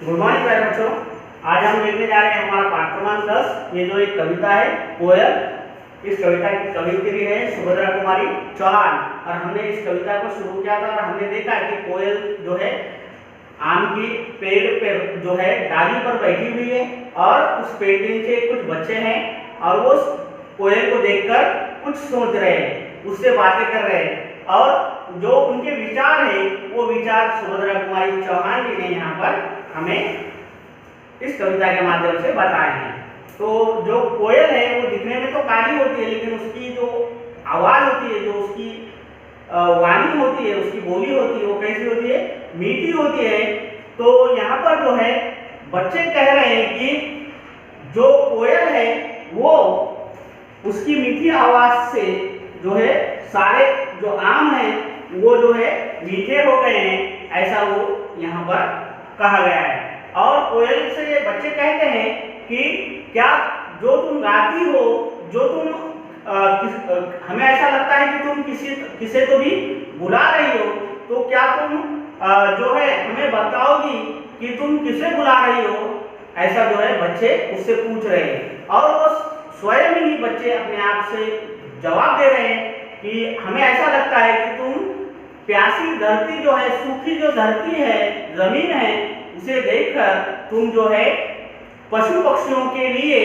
Good morning प्यारे बच्चों। आज हम देखने जा रहे हैं हमारा पाठ क्रमांक 10। ये जो एक कविता है कोयल, इस कविता की कवियत्री है सुभद्रा कुमारी चौहान। और हमने इस कविता को शुरू किया था और हमने देखा कि कोयल जो है आम की पेड़ पे जो है डाली पर बैठी हुई है और उस पेड़ के नीचे कुछ बच्चे हैं और वो कोयल को देखकर कुछ सोच रहे हैं, उससे बातें कर रहे हैं और जो उनके विचार है वो विचार सुभद्रा कुमारी चौहान जी ने यहाँ पर हमें इस कविता के माध्यम से बताए हैं। तो जो कोयल है वो दिखने में तो काली होती है, लेकिन उसकी जो आवाज होती है, जो उसकी वाणी होती है, उसकी बोली होती है, वो कैसी होती है? मीठी होती है। तो यहाँ पर जो है बच्चे कह रहे हैं कि जो कोयल है वो उसकी मीठी आवाज से जो है सारे जो आम हैं वो जो है मीठे हो गए हैं, ऐसा वो यहाँ पर कहा गया है। और कोयल से बच्चे कहते हैं कि क्या जो तुम गाती हो, जो तुम हमें ऐसा लगता है कि तुम किसे तो भी बुला रही हो, तो क्या तुम जो है हमें बताओगी कि तुम किसे बुला रही हो? ऐसा जो है बच्चे उससे पूछ रहे हैं और वो स्वयं ही बच्चे अपने आप से जवाब दे रहे हैं कि हमें ऐसा लगता है कि तुम प्यासी धरती जो है, सूखी जो धरती है, जमीन है, उसे देखकर तुम जो है पशु पक्षियों के लिए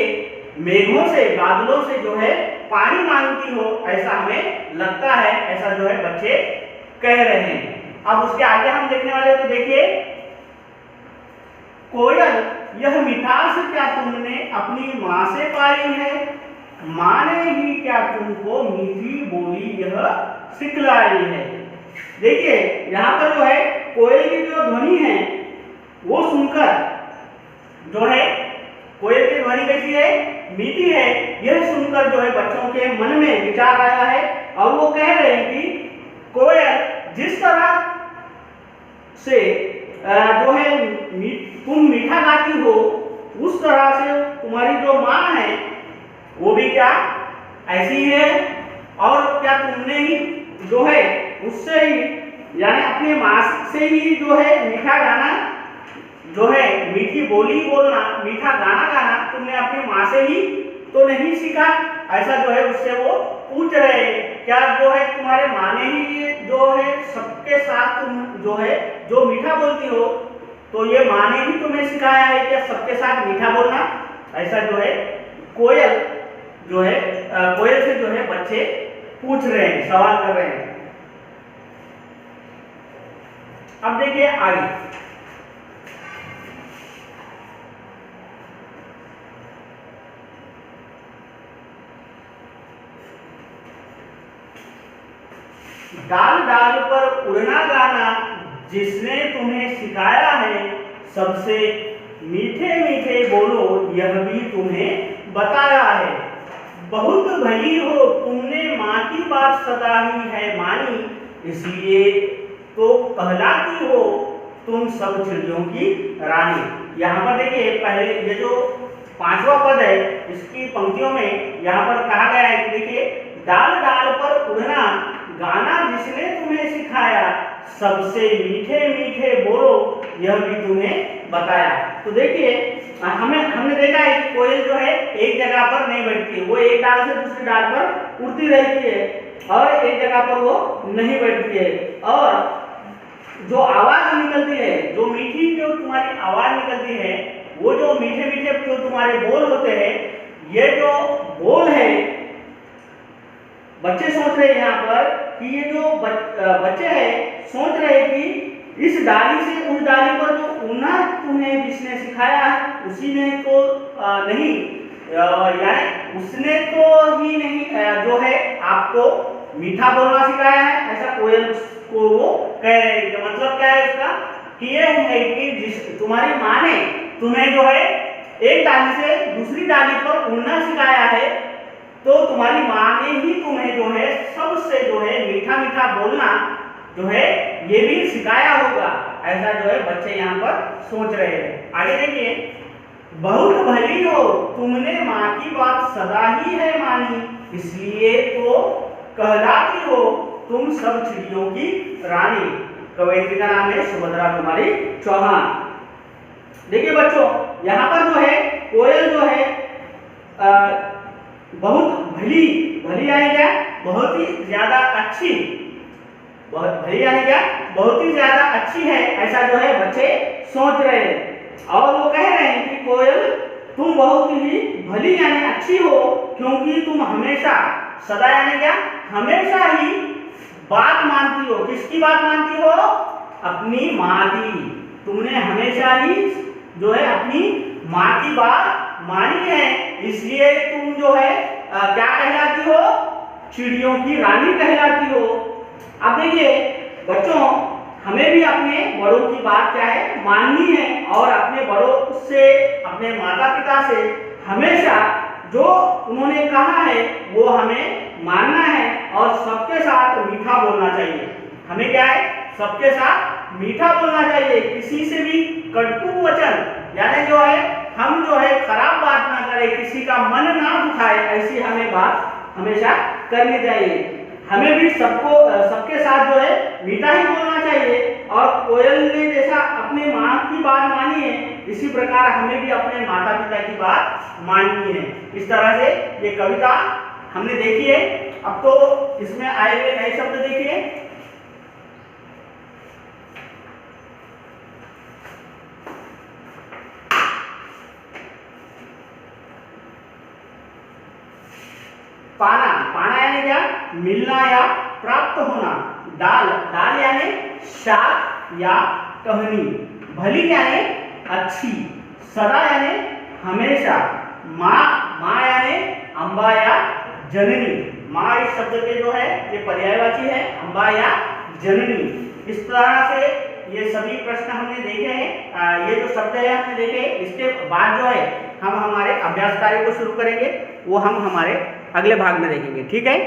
मेघों से, बादलों से जो है पानी मांगती हो, ऐसा हमें लगता है, ऐसा जो है बच्चे कह रहे हैं। अब उसके आगे हम देखने वाले, तो देखिए, कोयल यह मिठास क्या तुमने अपनी माँ से पाई है, माँ ने ही क्या तुमको मीठी बोली यह सिखलाई है। देखिए यहाँ पर जो है कोयल की जो ध्वनि है वो सुनकर जो है कोयल की ध्वनि कैसी है? मीठी है। यह सुनकर जो है बच्चों के मन में विचार आया है और वो कह रहे हैं कि कोयल जिस तरह से जो है तुम मीठा गाती हो, उस तरह से तुम्हारी जो माँ है वो भी क्या ऐसी ही है। और क्या तुमने ही जो है उससे ही, यानी अपने माँ से ही जो है मीठा गाना, जो है मीठी बोली बोलना, मीठा गाना गाना तुमने अपनी माँ से ही तो नहीं सीखा? ऐसा जो है उससे वो पूछ रहे हैं। क्या जो है तुम्हारे माँ ने ही जो है सबके साथ तुम जो है जो मीठा बोलती हो, तो ये माँ ने ही तुम्हें सिखाया है क्या सबके साथ मीठा बोलना? ऐसा जो है कोयल जो है कोयल से जो है बच्चे पूछ रहे हैं, सवाल कर रहे हैं। अब देखिए आगे, डाल डाल पर उड़ना गाना जिसने तुम्हें सिखाया है, सबसे मीठे मीठे बोलो यह भी तुम्हें बताया है। बहुत भली हो तुमने माँ की बात सदा ही है मानी, इसलिए तो कहलाती हो तुम सब चिड़ियों की रानी। यहाँ पर देखिए पहले ये जो 5वां पद है, इसकी पंक्तियों में यहाँ पर कहा गया है कि देखिए, डाल डाल पर उड़ना गाना जिसने तुम्हें सिखाया, सबसे मीठे मीठे बोलो यह भी तुम्हें बताया। तो देखिए हमने देखा है कि कोयल जो है एक जगह पर नहीं बैठती, वो एक डाल से दूसरी डाल पर उड़ती रहती है और एक जगह पर वो नहीं बैठती है। और जो आवाज निकलती है, जो मीठी जो तुम्हारी आवाज निकलती है, वो जो मीठे मीठे जो तुम्हारे बोल होते हैं, ये जो बोल है, बच्चे सोच रहे हैं यहाँ पर कि ये जो बच्चे हैं सोच रहे हैं कि इस डाली से उस डाली पर जो उड़ना तुम्हें जिसने सिखाया है उसी ने तो नहीं, यानी उसने तो ही नहीं जो है आपको मीठा बोलना सिखाया है, ऐसा कोयल को वो कह रहे हैं। मतलब क्या है उसका? कि ये है कि जिस तुम्हारी माँ ने तुम्हें जो है एक डाली से दूसरी डाली पर उड़ना सिखाया है, तो तुम्हारी माँ ने ही तुम्हें जो है सबसे जो है मीठा मीठा बोलना जो है ये भी सिखाया होगा, ऐसा जो है बच्चे यहाँ पर सोच रहे हैं। आगे देखिए, बहुत भली हो तुमने माँ की बात सदा ही है मानी, इसलिए तो कहलाती हो तुम सब चिड़ियों की रानी। कवयित्री का नाम है सुभद्रा कुमारी चौहान। देखिए बच्चों, यहाँ पर जो है कोयल जो है बहुत भली, भली यानी क्या, बहुत ही ज्यादा अच्छी, बहुत भली यानी क्या, बहुत ही ज्यादा अच्छी है, ऐसा जो है बच्चे सोच रहे हैं। और वो कह रहे हैं कि कोयल तुम बहुत ही भली यानी अच्छी हो, क्योंकि तुम हमेशा, सदा यानी क्या, हमेशा ही बात मानती हो। किसकी बात मानती हो? अपनी माँ की। तुमने हमेशा ही जो है अपनी माँ की बात मानी है, इसलिए तुम जो है क्या कहलाती हो? चिड़ियों की रानी कहलाती हो। अब देखिए बच्चों, हमें भी अपने बड़ों की बात क्या है, माननी है, और अपने बड़ों से, अपने माता पिता से हमेशा जो उन्होंने कहा है वो हमें मानना है, और सबके साथ मीठा बोलना चाहिए। हमें क्या है? सबके साथ मीठा बोलना चाहिए, किसी से भी कटु वचन यानी जो है हम जो है खराब बात ना करें, किसी का मन ना दुखाए, ऐसी हमें बात हमेशा करनी चाहिए। हमें भी सबके साथ जो है मीठा ही बोलना चाहिए, और कोयल ने जैसा अपने माँ की बात मानी है, इसी प्रकार हमें भी अपने माता पिता की बात माननी है। इस तरह से ये कविता हमने देखी है। अब तो इसमें आए हुए नए शब्द देखिए। पाना, पाना यानी क्या? मिलना या प्राप्त होना। डाल, डाल यानी शाख या टहनी। भली यानी अच्छी। सदा यानी हमेशा। माँ, माँ यानी अम्बा या जननी। माँ इस शब्द के जो है ये पर्यायवाची है, अम्बा या जननी। इस तरह से ये सभी प्रश्न हमने देखे हैं। ये जो शब्द है हमने देखे, इसके बाद जो है हम हमारे अभ्यास कार्य को शुरू करेंगे, वो हम हमारे अगले भाग में देखेंगे। ठीक है।